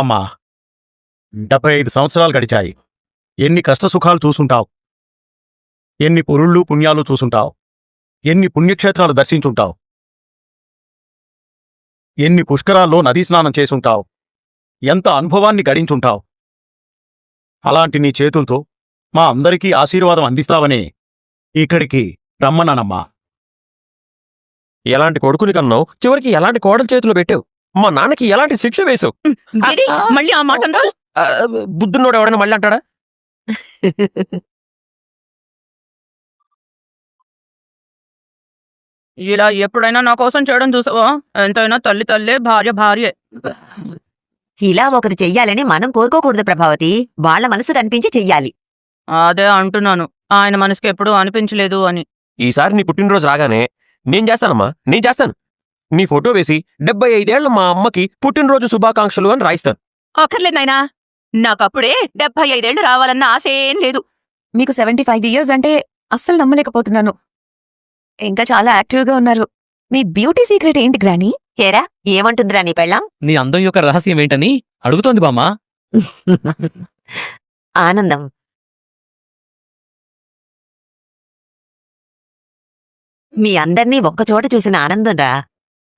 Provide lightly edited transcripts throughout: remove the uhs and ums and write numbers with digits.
అమ్మా 75 సంవత్సరాలు గడిచాయి. ఎన్ని కష్టసుఖాలు చూసుంటావు, ఎన్ని పురుళ్ళు పుణ్యాలు చూసుంటావు, ఎన్ని పుణ్యక్షేత్రాలు దర్శించుంటావు, ఎన్ని పుష్కరాల్లో నదీ స్నానం చేసుంటావు, ఎంత అనుభవాన్ని గడించుంటావు. అలాంటి నీ చేతులతో మా అందరికీ ఆశీర్వాదం అందిస్తావని ఇక్కడికి రమ్మన్నానమ్మా. ఎలాంటి కొడుకుని కన్నావు, చివరికి ఎలాంటి కోడల చేతిలో పెట్టావు, మా నాన్నకి ఎలాంటి శిక్ష వేసావు. మళ్ళీ ఆ మాట బుద్ధున్నోడు ఎవడైనా మళ్ళీ అంటాడా? ఇలా ఎప్పుడైనా నా కోసం చేయడం చూసావా? ఎంతైనా తల్లి తల్లే, భార్య భార్యే. ఇలా ఒకరు చెయ్యాలని మనం కోరుకోకూడదు ప్రభావతి. వాళ్ల మనసు కనిపించి చెయ్యాలి. అదే అంటున్నాను, ఆయన మనసుకి ఎప్పుడూ అనిపించలేదు అని. ఈసారి నీ పుట్టినరోజు రాగానే నేను చేస్తానమ్మా, నేను చేస్తాను. నీ ఫోటో వేసి 75 ఏళ్ల మా అమ్మకి పుట్టినరోజు శుభాకాంక్షలు అని రాయిస్తాను. అక్కర్లేదు నాయనా, నాకప్పుడే 75 ఏళ్లు రావాలన్న ఆశేం లేదు. మీకు 75 ఇయర్స్ అంటే అస్సలు నమ్మలేకపోతున్నాను. ఇంకా చాలా యాక్టివ్గా ఉన్నారు. మీ బ్యూటీ సీక్రెట్ ఏంటి గ్రానీ? హేరా, ఏమంటుందిరా నీ పెళ్ళాం? నీ అందం యొక్క రహస్యం ఏంటని అడుగుతోంది బామ్మా. ఆనందం. మీ అందర్నీ ఒక్కచోట చూసిన ఆనందంరా.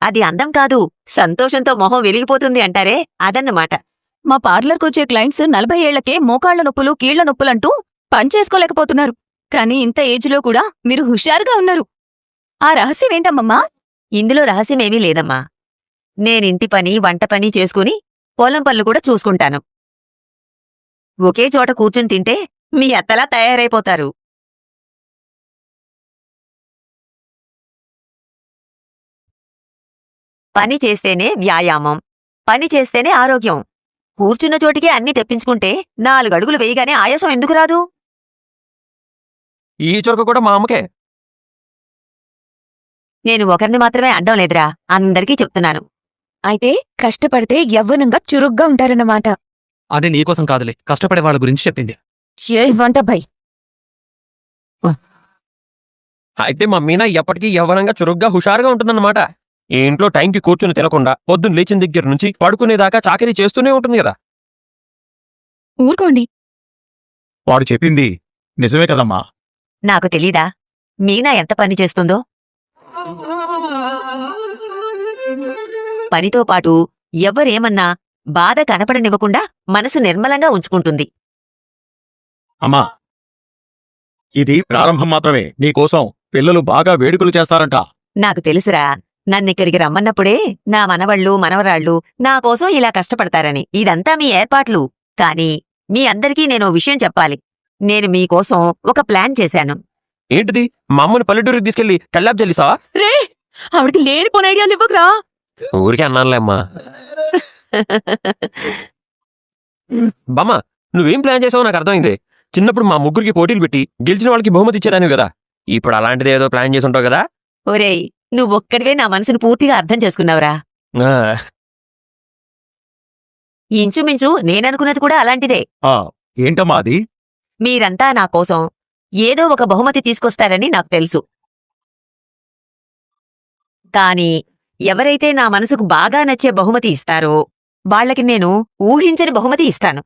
అది అందం కాదు, సంతోషంతో మొహం వెలిగిపోతుంది అంటారే, అదన్నమాట. మా పార్లర్కొచ్చే క్లయింట్స్ 40 ఏళ్లకే మోకాళ్ల నొప్పులు, కీళ్ల నొప్పులంటూ పనిచేసుకోలేకపోతున్నారు. కానీ ఇంత ఏజ్లో కూడా మీరు హుషారుగా ఉన్నారు. ఆ రహస్యం ఏంటమ్మమ్మా? ఇందులో రహస్యమేమీ లేదమ్మా. నేనింటి పని, వంట పని చేసుకుని పొలం పనులు కూడా చూసుకుంటాను. ఒకే చోట కూర్చుని తింటే మీ అత్తలా తయారైపోతారు. పని చేస్తేనే వ్యాయామం, పని చేస్తేనే ఆరోగ్యం. కూర్చున్న చోటికే అన్నీ తెప్పించుకుంటే 4 అడుగులు వేయగానే ఆయాసం ఎందుకు రాదు? ఈ చొరక కూడా మా అమ్మకే. నేను ఒకరిని మాత్రమే అండం లేదురా, అందరికీ చెప్తున్నాను. అయితే కష్టపడితే యవ్వనంగా చురుగ్గా ఉంటారన్నమాట. అది నీకోసం కాదులే, కష్టపడే వాళ్ళ గురించి చెప్పింది. వంట భయ్. అయితే మా మీనా ఎప్పటికీ యవ్వనంగా చురుగ్గా హుషారుగా ఉంటుందన్నమాట. ఈ ఇంట్లో టైంకి కూర్చుని తినకుండా పొద్దున్న లేచిన దగ్గర నుంచి పడుకునేదాకా చాకరీ చేస్తూనే ఉంటుంది కదా. ఊరుకోండి. వాడు చెప్పింది నిజమే కదమ్మా. నాకు తెలీదా మీనా ఎంత పని చేస్తుందో? పనితో పాటు ఎవ్వరేమన్నా బాధ కనపడనివ్వకుండా మనసు నిర్మలంగా ఉంచుకుంటుంది. అమ్మా, ఇది ప్రారంభం మాత్రమే. నీకోసం పిల్లలు బాగా వేడుకలు చేస్తారంట. నాకు తెలుసురా, నన్నిక్కడికి రమ్మన్నప్పుడే నా మనవళ్ళు మనవరాళ్ళు నా కోసం ఇలా కష్టపడతారని. ఇదంతా మీ ఏర్పాట్లు. కాని మీ అందరికీ నేనో విషయం చెప్పాలి. నేను మీకోసం ఒక ప్లాన్ చేశాను. ఏంటిది? మా అమ్మని పల్లెటూరికి తీసుకెళ్లి కల్లాబ్ జల్లిసావా? రే, ఆవిడికి లేనిపోని ఐడియాలు ఇవ్వకురా. ఊరికే అన్నానులే అమ్మా. బామ్మ, నువ్వేం ప్లాన్ చేసావో నాకు అర్థమైంది. చిన్నప్పుడు మా ముగ్గురికి పోటీలు పెట్టి గెలిచిన వాళ్ళకి బహుమతి ఇచ్చేదానివి కదా. ఇప్పుడు అలాంటిది ఏదో ప్లాన్ చేసి ఉంటావు కదా. ఒరేయ్, నువ్వొక్కడివే నా మనసును పూర్తిగా అర్థం చేసుకున్నావురా. ఇంచుమించు నేననుకున్నది కూడా అలాంటిదే. ఏంటమ్మా అది? మీరంతా నా కోసం ఏదో ఒక బహుమతి తీసుకొస్తారని నాకు తెలుసు. కాని ఎవరైతే నా మనసుకు బాగా నచ్చే బహుమతి ఇస్తారో వాళ్లకి నేను ఊహించని బహుమతి ఇస్తాను.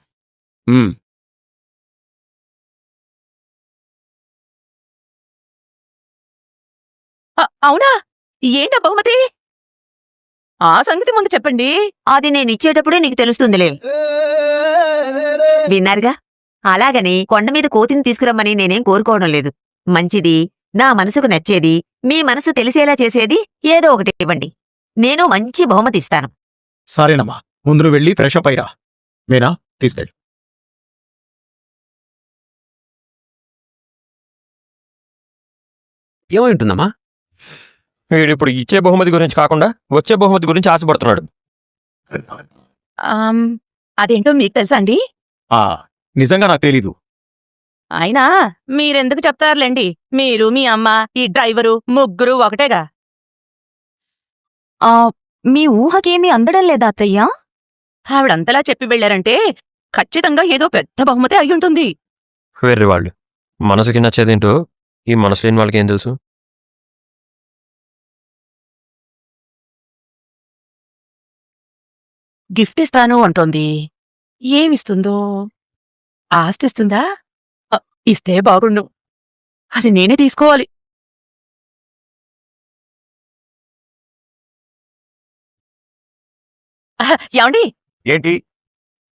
అవునా? ఏంటా బహుమతి? ఆ సంగతి ముందు చెప్పండి. అది నేనిచ్చేటప్పుడే నీకు తెలుస్తుందిలే. విన్నారుగా? అలాగని కొండమీద కోతిని తీసుకురమ్మని నేనేం కోరుకోవడం లేదు. మంచిది, నా మనసుకు నచ్చేది, మీ మనసు తెలిసేలా చేసేది ఏదో ఒకటి ఇవ్వండి. నేను మంచి బహుమతి ఇస్తాను. సరేనమ్మా, ముందు నువ్వు వెళ్ళి ఫ్రెషప్ అయ్యిరా. మీనా, తీసుకెళ్ళి. ఏమై ఉంటుందమ్మా? వీడిప్పుడు ఇచ్చే బహుమతి గురించి కాకుండా వచ్చే బహుమతి గురించి ఆశపడుతున్నాడు. అదేంటో మీకు తెలుసా అండి? నిజంగా నాకు తెలీదు. అయినా మీరెందుకు చెప్తారులేండి. మీరు, మీ అమ్మ, ఈ డ్రైవరు ముగ్గురు ఒకటేగా. మీ ఊహకేమీ అందడం లేదా అత్తయ్యా? ఆవిడంతలా చెప్పి వెళ్లారంటే ఖచ్చితంగా ఏదో పెద్ద బహుమతి అయ్యుంటుంది. వెర్రి వాళ్ళు, మనసుకి నచ్చేదేంటో ఈ మనసు లేని వాళ్ళకి ఏం తెలుసు? గిఫ్ట్ ఇస్తాను అంటోంది. ఏమిస్తుందో? ఆస్తిస్తుందా? ఇస్తే బాగుండు. అది నేనే తీసుకోవాలి. ఏమండి, ఏంటి?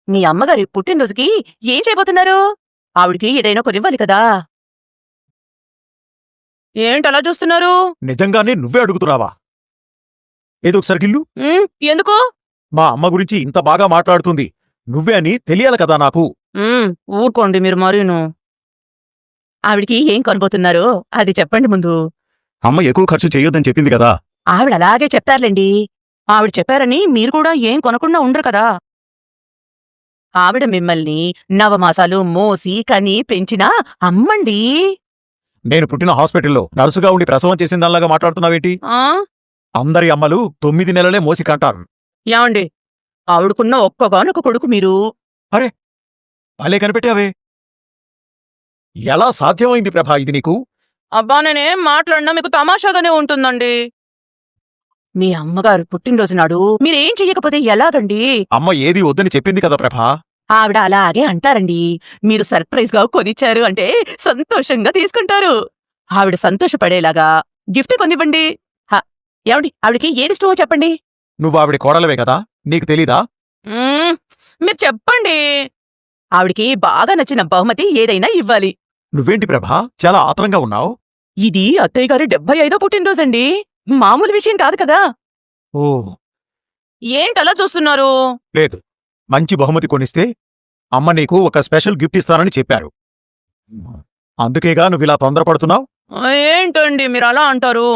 మీ అమ్మగారి పుట్టినరోజుకి ఏం చేయబోతున్నారు? ఆవిడికి ఏదైనా కొనివ్వాలి కదా. ఏంటలా చూస్తున్నారు? నిజంగానే నువ్వే అడుగుతున్నావా? ఏదో ఒకసారి గిల్లు. ఎందుకు? మా అమ్మ గురించి ఇంత బాగా మాట్లాడుతుంది. నువ్వే అని తెలియాలి కదా నాకు. ఊరుకోండి మీరు మరీను. ఆవిడికి ఏం కొనబోతున్నారో అది చెప్పండి ముందు. అమ్మ ఎక్కువ ఖర్చు చేయొద్దని చెప్పింది కదా. ఆవిడ అలాగే చెప్తారులేండి. ఆవిడ చెప్పారని మీరు కూడా ఏం కొనకుండా ఉండరు కదా. ఆవిడ మిమ్మల్ని నవమాసాలు మోసి కని పెంచిన అమ్మండి. నేను పుట్టిన హాస్పిటల్లో నర్సుగా ఉండి ప్రసవం చేసిన దానిలాగా మాట్లాడుతున్నావేంటి? ఆ అందరి అమ్మలు 9 నెలలే మోసి కంటారు. ఏమండి, ఆవిడకున్న ఒక్కగానొక కొడుకు మీరు. భలే కనిపెట్టావే. ఎలా సాధ్యమైంది ప్రభా ఇది నీకు? అబ్బా, నేనేం మాట్లాడినా మీకు తమాషాగానే ఉంటుందండి. మీ అమ్మగారు పుట్టినరోజు నాడు మీరేం చెయ్యకపోతే ఎలాగండి? అమ్మ ఏది వద్దని చెప్పింది కదా ప్రభా. ఆవిడ అలాగే అంటారండి. మీరు సర్ప్రైజ్ గా కొనిచ్చారు అంటే సంతోషంగా తీసుకుంటారు. ఆవిడ సంతోషపడేలాగా గిఫ్ట్ కొనివ్వండి. ఏమండి, ఆవిడకి ఏదిష్టమో చెప్పండి. నువ్వు ఆవిడ కోడలవే కదా, నీకు తెలీదా? మీరు చెప్పండి. ఆవిడికి బాగా నచ్చిన బహుమతి ఏదైనా ఇవ్వాలి. నువ్వేంటి ప్రభా చాలా ఆత్రంగా ఉన్నావు? ఇది అత్తయ్య గారి 75వ పుట్టినరోజండి. మామూలు విషయం కాదు కదా. ఓ ఏంటలా చూస్తున్నారు? లేదు, మంచి బహుమతి కొనిస్తే అమ్మ నీకు ఒక స్పెషల్ గిఫ్ట్ ఇస్తానని చెప్పారు. అందుకేగా నువ్విలా తొందరపడుతున్నావు. ఏంటండి మీరు అలా అంటారు?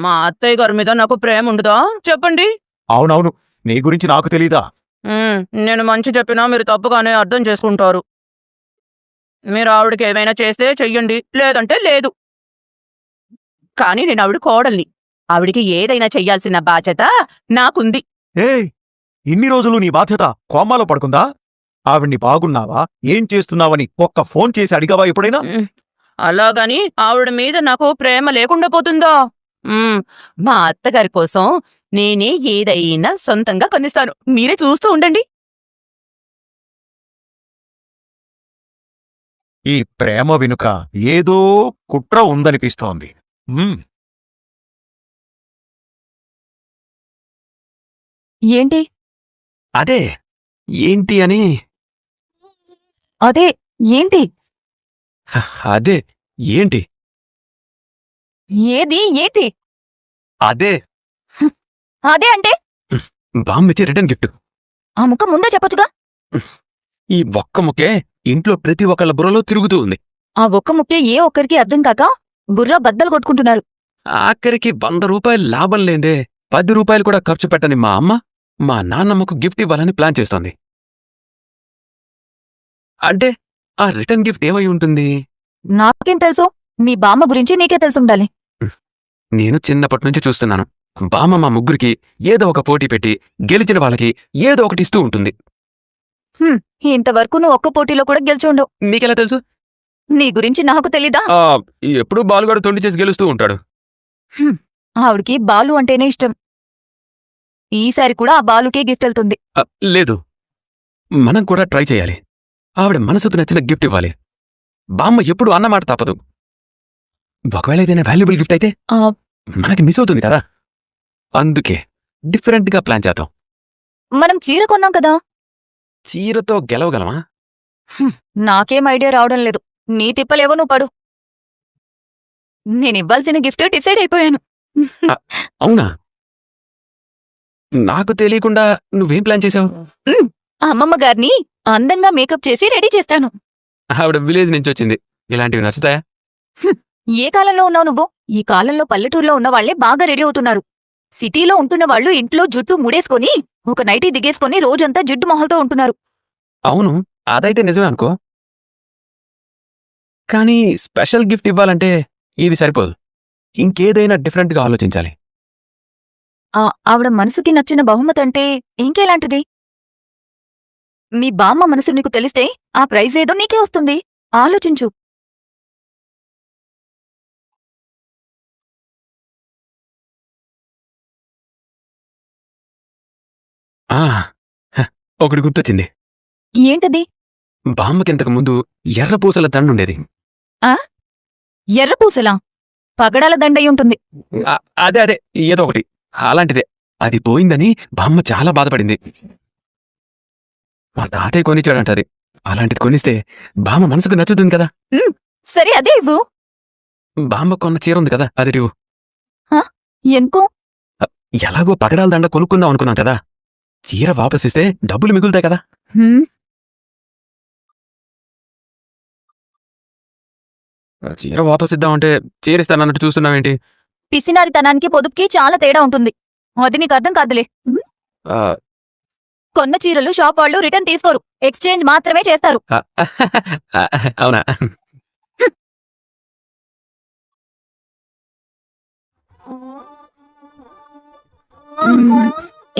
మా అత్తయ్య గారి మీద నాకు ప్రేమ ఉండదా చెప్పండి. అవునవును, నీ గురించి నాకు తెలీదా? నేను మంచి చెప్పినా మీరు తప్పుగానే అర్థం చేసుకుంటారు. మీరు ఆవిడకి ఏమైనా చేస్తే చెయ్యండి, లేదంటే లేదు. కానీ నేను ఆవిడ కోడల్ని. ఆవిడికి ఏదైనా చెయ్యాల్సిన బాధ్యత నాకుంది. ఏయ్, ఇన్ని రోజులు నీ బాధ్యత కోమాలో పడుకుందా? ఆవిడ్ని బాగున్నావా, ఏం చేస్తున్నావని ఒక్క ఫోన్ చేసి అడిగావా ఎప్పుడైనా? అలాగని ఆవిడ మీద నాకు ప్రేమ లేకుండా పోతుందా? మా అత్తగారి కోసం నేనే ఏదైనా సొంతంగా కొనిస్తాను. మీరే చూస్తూ ఉండండి. ఈ ప్రేమ వెనుక ఏదో కుట్ర ఉందనిపిస్తోంది. ఏంటి? అదే ఏంటి అని. అదే ఏంటి? అదే ఏంటి? ఏది ఏంటి? అదే అదే అంటే బామ్మిచ్చి రిటర్న్ గిఫ్ట్. ఆ ముక్క ముందే చెప్పొచ్చుగా. ఈ ఒక్క ముక్కే ఇంట్లో ప్రతి ఒక్కళ్ళ బుర్రలో తిరుగుతూ ఉంది. ఆ ఒక్క ముక్కే ఏ ఒక్కరికి అర్థం కాక బుర్ర బద్దలు కొట్టుకుంటున్నారు. ఆఖరికి 100 రూపాయలు లాభం లేదే 10 రూపాయలు కూడా ఖర్చు పెట్టని మా అమ్మ మా నాన్నమ్మకు గిఫ్ట్ ఇవ్వాలని ప్లాన్ చేస్తోంది. అంటే ఆ రిటర్న్ గిఫ్ట్ ఏమై ఉంటుంది? నాకేం తెలుసు? మీ బామ్మ గురించి నీకే తెలుసుండాలి. నేను చిన్నప్పటి నుంచి చూస్తున్నాను. బామ్మ మా ముగ్గురికి ఏదో ఒక పోటీ పెట్టి గెలిచిన వాళ్ళకి ఏదో ఒకటి ఇస్తూ ఉంటుంది. ఇంతవరకు నువ్వు ఒక్క పోటీలో కూడా గెలిచుండవు. నీకెలా తెలుసు? నీ గురించి నాకు తెలీదా? ఎప్పుడూ బాలుగాడు తొండి చేసి గెలుస్తూ ఉంటాడు. ఆవిడికి బాలు అంటేనే ఇష్టం. ఈసారి కూడా ఆ బాలుకే గిఫ్ట్ వెళ్తుంది. లేదు, మనం కూడా ట్రై చేయాలి. ఆవిడ మనసుకు నచ్చిన గిఫ్ట్ ఇవ్వాలి. బామ్మ ఎప్పుడు అన్నమాట తప్పదు. ఒకవేళ ఏదైనా వాల్యుబుల్ గిఫ్ట్ అయితే మనకి మిస్ అవుతుంది కదా. అందుకే డిఫరెంట్గా ప్లాన్ చేద్దాం. మనం చీర కొన్నాం కదా. చీరతో గెలవగలమా? నాకేం ఐడియా రావడం లేదు. నీ తిప్పలేవో నువ్వు పడు. నేనివ్వాల్సిన గిఫ్ట్ డిసైడ్ అయిపోయాను. అవునా? నాకు తెలియకుండా నువ్వేం ప్లాన్ చేశావు? అమ్మమ్మ గారిని అందంగా మేకప్ చేసి రెడీ చేస్తాను. ఆవిడ విలేజ్ నుంచి వచ్చింది. ఇలాంటివి నచ్చుతాయా? ఏ కాలంలో ఉన్నావు నువ్వు? ఈ కాలంలో పల్లెటూరులో ఉన్న వాళ్లే బాగా రెడీ అవుతున్నారు. సిటీలో ఉంటున్న వాళ్ళు ఇంట్లో జుట్టు ముడేసుకొని ఒక నైటీ దిగేసుకొని రోజంతా జిడ్డు మొహంతో ఉంటున్నారు. అవును, అదైతే నిజమే అనుకో. కానీ స్పెషల్ గిఫ్ట్ ఇవ్వాలంటే ఇది సరిపోదు. ఇంకేదైనా డిఫరెంట్గా ఆలోచించాలి. ఆవిడ మనసుకి నచ్చిన బహుమతంటే ఇంకేలాంటిది? మీ బామ్మ మనసు నీకు తెలిస్తే ఆ ప్రైజ్ ఏదో నీకే వస్తుంది. ఆలోచించు. ఆ, హ, ఒకటి గుర్తొచ్చింది. ఏంటది? బామ్మకింతకు ముందు ఎర్ర పూసల దండుండేది. ఎర్ర పూసలా? పగడాల దండయి ఉంటుంది. అదే ఏదో ఒకటి అలాంటిదే. అది పోయిందని బామ్మ చాలా బాధపడింది. మా తాతయ్య కొనిచ్చాడంటది. అలాంటిది కొనిస్తే బామ్మ మనసుకు నచ్చుతుంది కదా. సరే అదే ఇవ్వు. బామ్మ కొన్న చీర ఉంది కదా, అది ఇవ్వు. ఎందుకు? ఎలాగో పగడాల దండ కొనుక్కుందాం అనుకున్నాం కదా. చీర వాపసిస్తే డబ్బులు మిగులుతాయి కదా. హ్మ్, చీర వాపసిద్దామంటే చీరిస్తానన్నట్టు చూస్తున్నావేంటి? పిసినారితనానికి పొదుపుకి చాలా తేడా ఉంటుంది. అది నీకు అర్థం కాదులే. ఆ, కొన్న చీరలు షాప్ వాళ్ళు రిటర్న్ తీసుకోరు, ఎక్స్చేంజ్ మాత్రమే చేస్తారు. అవునా?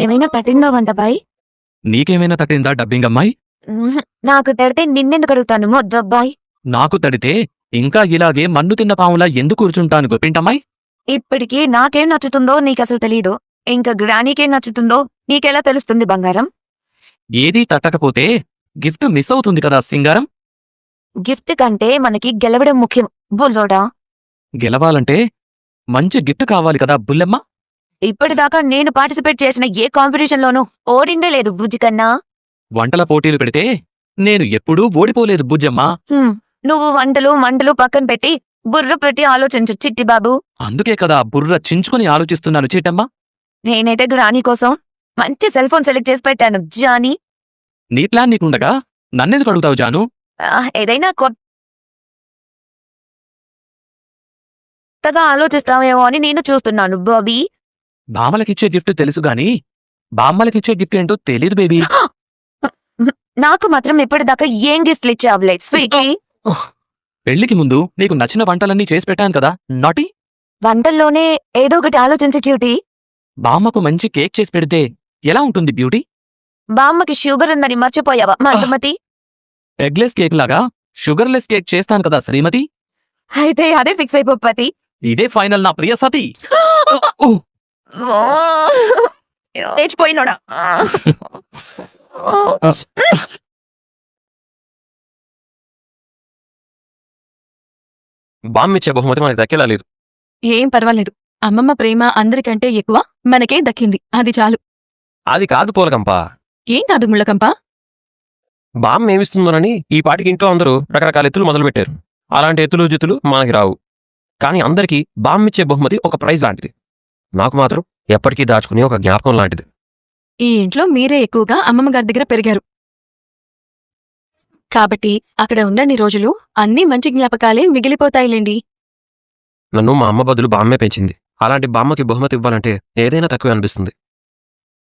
ఏమైనా పట్టిందో వంటబాయ్? నీకేమైనా తట్టిందా డబ్బింగ్ అమ్మాయి? నాకు తడితే నిన్నెందుకు అడుగుతాను మొద్దబ్బాయ్? నాకు తడితే ఇంకా ఇలాగే మన్ను తిన్న పాములా ఎందుకు కూర్చుంటాను గొప్పింటమ్మాయి? ఇప్పటికీ నాకేం నచ్చుతుందో నీకసలు తెలీదు. ఇంకా గ్రానీకేం నచ్చుతుందో నీకెలా తెలుస్తుంది బంగారం? ఏదీ తట్టకపోతే గిఫ్ట్ మిస్ అవుతుంది కదా సింగారం. గిఫ్ట్ కంటే మనకి గెలవడం ముఖ్యం బుల్లోడా. గెలవాలంటే మంచి గిఫ్ట్ కావాలి కదా బుల్లెమ్మ. ఇప్పటిదాకా నేను పార్టిసిపేట్ చేసిన ఏ కాంపిటీషన్లోనూ ఓడిందే లేదు బుజ్జికన్నా. వంటల పోటీలు పెడితే నేను ఎప్పుడూ ఓడిపోలేదు బుజ్జమ్మ. నువ్వు వంటలు మంటలు పక్కన పెట్టి బుర్ర పెట్టి ఆలోచించు చిట్టి బాబు. అందుకే కదా బుర్ర చించుకొని ఆలోచిస్తున్నాను చీటమ్మ. నేనైతే గ్రానీ కోసం మంచి సెల్ ఫోన్ సెలెక్ట్ చేసి పెట్టాను జానీ. నీ ప్లాన్ నీకుండగా నన్నెందుకు అడుగుతావు జాను? ఏదైనా కొత్తగా ఆలోచిస్తావేమో అని నేను చూస్తున్నాను బాబీ. బామ్మలకిచ్చే గిఫ్ట్ తెలుసు గాని బామ్మలకిచ్చే గిఫ్ట్ ఏంటో తెలీదు బేబీ. నాకు మాత్రం ఇప్పటిదాకా ఏం గిఫ్ట్లు ఇచ్చావులే స్వీటీ. పెళ్లికి ముందు నీకు నచ్చిన వంటలన్నీ చేసి పెట్టాను కదా నాటి. వంటల్లోనే ఏదో ఒకటి ఆలోచించు క్యూటీ. బామ్మకు మంచి కేక్ చేసి పెడితే ఎలా ఉంటుంది బ్యూటీ? బామ్మకి షుగర్ ఉందని మర్చిపోయావా మధుమతి? ఎగ్లెస్ కేక్ లాగా షుగర్లెస్ కేక్ చేస్తాను కదా శ్రీమతి. అయితే అదే ఫిక్స్ అయిపోపతి. ఇదే ఫైనల్ నా ప్రియ సతీ. లేచిపోయినోడా. బామ్మిచ్చే బహుమతి మనకి దక్కేలా లేదు. ఏం పర్వాలేదు. అమ్మమ్మ ప్రేమ అందరికంటే ఎక్కువ మనకే దక్కింది, అది చాలు. అది కాదు పూలకంప. ఏం కాదు ముళ్ళకంప. బామ్మ ఏమిస్తుందోనని ఈ పాటికి ఇంట్లో అందరూ రకరకాల ఎత్తులు మొదలుపెట్టారు. అలాంటి ఎత్తులు జిత్తులు మనకి రావు. కానీ అందరికీ బామ్మిచ్చే బహుమతి ఒక ప్రైజ్ లాంటిది. నాకు మాత్రం ఎప్పటికీ దాచుకునే ఒక జ్ఞాపకం లాంటిది. ఈ ఇంట్లో మీరే ఎక్కువగా అమ్మమ్మ గారి దగ్గర పెరిగారు కాబట్టి అక్కడ ఉన్నన్ని రోజులు అన్నీ మంచి జ్ఞాపకాలే మిగిలిపోతాయిలేండి. నన్ను మా అమ్మ బదులు బామ్మే పెంచింది. అలాంటి బామ్మకి బహుమతి ఇవ్వాలంటే ఏదైనా తక్కువే అనిపిస్తుంది.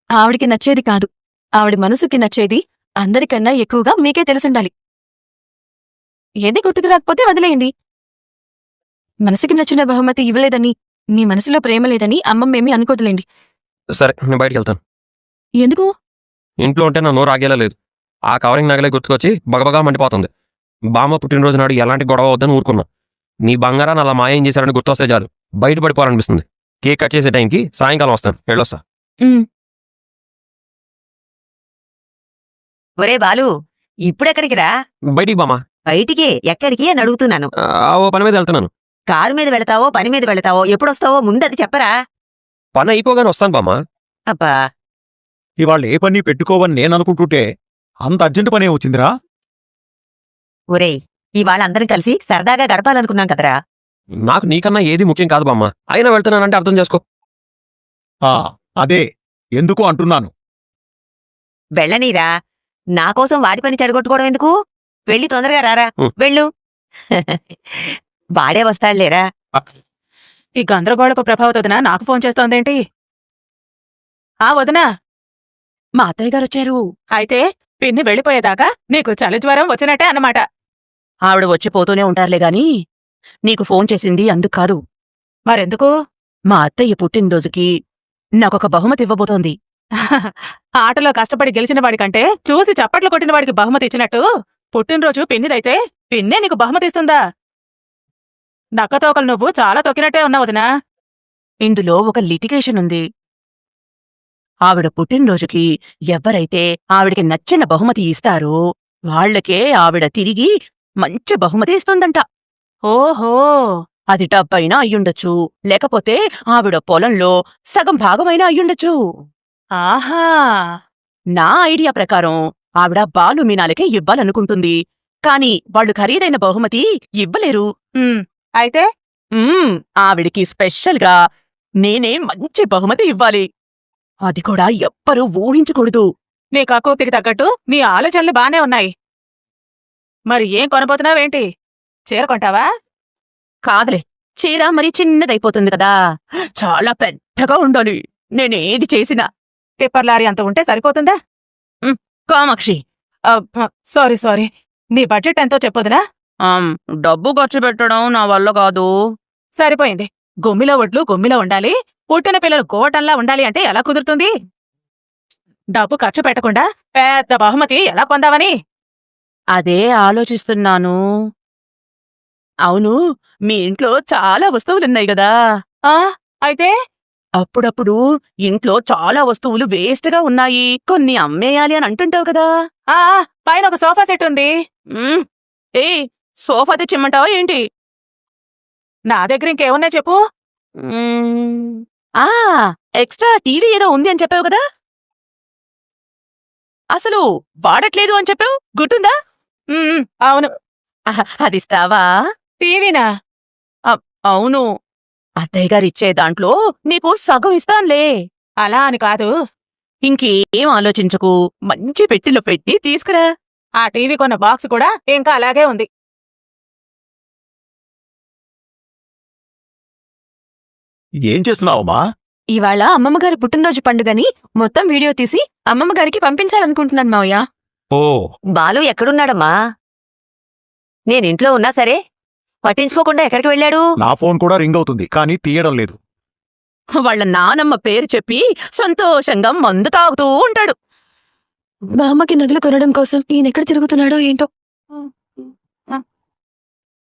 ఆవిడికి నచ్చేది కాదు, ఆవిడ మనసుకి నచ్చేది అందరికన్నా ఎక్కువగా మీకే తెలుసుండాలి. ఏది గుర్తుకు రాకపోతే వదిలేయండి. మనసుకి నచ్చిన బహుమతి ఇవ్వలేదని, నీ మనసులో ప్రేమ లేదని అమ్మమ్మేమీ అనుకోదులేండి. సరే, నేను బయటికి వెళ్తాను. ఎందుకు? ఇంట్లో ఉంటే నా నోరు ఆగేలా లేదు. ఆ కవరింగ్ నగలే గుర్తుకొచ్చి బగబగా మండిపోతుంది. బామ్మ పుట్టినరోజు నాడు ఎలాంటి గొడవ వద్దని ఊరుకున్నా. నీ బంగారాన్ని అలా మాయం చేశారని గుర్తొస్తే చాలు బయట పడిపోవాలనిపిస్తుంది. కేక్ కట్ చేసే టైంకి సాయంకాలం వస్తాను. వెళ్ళొస్తా. ఒరే బాలు, ఇప్పుడెక్కడికి రా? బయటికి బామ్మ. బయటికి ఎక్కడికి అని అడుగుతున్నాను. ఓ పని మీద వెళ్తున్నాను. కారు మీద వెళతావో పని మీద వెళతావో ఎప్పుడొస్తావో ముందది చెప్పరా? పని అయిపోగానే వస్తాను బామ్మ. అబ్బా, ఇవాళ ఏ పని పెట్టుకోవని నేననుకుంటుంటే అంత అర్జెంటు పనే వచ్చిందిరా. ఒరేయ్, ఇవాళ అందరం కలిసి సరదాగా గడపాలనుకున్నాం కదరా. నాకు నీకన్నా ఏది ముఖ్యం కాదు బామ్మ. అయినా వెళ్తున్నానంటే అర్థం చేసుకో. అదే ఎందుకు అంటున్నాను. వెళ్ళనీరా, నా కోసం వాడి పని చెడగొట్టుకోవడం ఎందుకు? వెళ్ళి తొందరగా రారా. వెళ్ళు. వాడే వస్తాడులేరా. ఈ గందరగోళపు ప్రభావతి వదిన నాకు ఫోన్ చేస్తోందేంటి? వదినా, మా అత్తయ్య గారు వచ్చారు. అయితే పిన్ని వెళ్ళిపోయేదాకా నీకు చలి జ్వరం వచ్చినట్టే అన్నమాట. ఆవిడ వచ్చిపోతూనే ఉంటారులే గాని నీకు ఫోన్ చేసింది అందుకు కాదు. మరెందుకు? మా అత్తయ్య పుట్టినరోజుకి నాకొక బహుమతి ఇవ్వబోతోంది. ఆటలో కష్టపడి గెలిచిన వాడికంటే చూసి చప్పట్లు కొట్టిన వాడికి బహుమతి ఇచ్చినట్టు పుట్టినరోజు పిన్నిదైతే పిన్నే నీకు బహుమతి ఇస్తుందా? నక్కతోకలు నువ్వు చాలా తొక్కినట్టే ఉన్నావు వదినా. ఇందులో ఒక లిటిగేషన్ ఉంది. ఆవిడ పుట్టినరోజుకి ఎవరైతే ఆవిడకి నచ్చిన బహుమతి ఇస్తారో వాళ్లకే ఆవిడ తిరిగి మంచి బహుమతి ఇస్తుందంట. ఓహో, అది డబ్బైనా అయ్యుండొచ్చు, లేకపోతే ఆవిడ పొలంలో సగం భాగమైనా అయ్యుండొచ్చు. ఆహా, నా ఐడియా ప్రకారం ఆవిడ బాలు మీనాలకే ఇవ్వాలనుకుంటుంది. కాని వాళ్ళు ఖరీదైన బహుమతి ఇవ్వలేరు. అయితే ఆవిడికి స్పెషల్గా నేనే మంచి బహుమతి ఇవ్వాలి. అది కూడా ఎవ్వరూ ఊహించకూడదు. నీ కక్కుర్తికి తగ్గట్టు నీ ఆలోచనలు బానే ఉన్నాయి. మరి ఏం కొనబోతున్నావేంటి? చీర కొంటావా? కాదులే, చీర మరి చిన్నదైపోతుంది కదా, చాలా పెద్దగా ఉండాలి నేనేది చేసినా. టిప్పర్ లారీ అంత ఉంటే సరిపోతుందా? కామాక్షి, సారీ, నీ బడ్జెట్ ఎంతో చెప్పొదునా? డబ్బు ఖర్చు పెట్టడం నా వల్ల కాదు. సరిపోయింది. గుమ్మిలో ఒడ్లు గుమ్మిలో ఉండాలి, పుట్టిన పిల్లలు గోటంలా ఉండాలి అంటే ఎలా కుదురుతుంది? డబ్బు ఖర్చు పెట్టకుండా పెద్ద బహుమతి ఎలా పొందావని? అదే ఆలోచిస్తున్నాను. అవును, మీ ఇంట్లో చాలా వస్తువులున్నాయి గదా. అయితే అప్పుడప్పుడు ఇంట్లో చాలా వస్తువులు వేస్ట్గా ఉన్నాయి, కొన్ని అమ్మేయాలి అని అంటుంటావు కదా. ఆ పైన ఒక సోఫా సెట్ ఉంది. సోఫా తెచ్చిమ్మంటావా ఏంటి? నా దగ్గర ఇంకేమున్నాయి చెప్పు. ఆ ఎక్స్ట్రా టీవీ ఏదో ఉంది అని చెప్పావు కదా, అసలు వాడట్లేదు అని చెప్పావు, గుర్తుందా? అవును. అదిస్తావా? టీవీనా? అవును, అత్తయ్య గారిచ్చే దాంట్లో నీకు సగం ఇస్తాన్లే. అలా అని కాదు. ఇంకేం ఆలోచించకు, మంచి పెట్టెలో పెట్టి తీసుకురా. ఆ టీవీ కొన్న బాక్స్ కూడా ఇంకా అలాగే ఉంది. ఏం చేస్తున్నావమ్మా? ఇవాళ అమ్మమ్మగారి పుట్టినరోజు పండుగని మొత్తం వీడియో తీసి అమ్మమ్మగారికి పంపించాలనుకుంటున్నాను మావయ్య. ఓ, బాలు ఎక్కడున్నాడమ్మా? నేనింట్లో ఉన్నా సరే పట్టించుకోకుండా ఎక్కడికి వెళ్ళాడు? నా ఫోన్ కూడా రింగ్ అవుతుంది కానీ తీయడం లేదు. వాళ్ళ నానమ్మ పేరు చెప్పి సంతోషంగా మందు తాగుతూ ఉంటాడు. బామ్మకి నగలు కొనడం కోసం ఈయనెక్కడ తిరుగుతున్నాడో ఏంటో.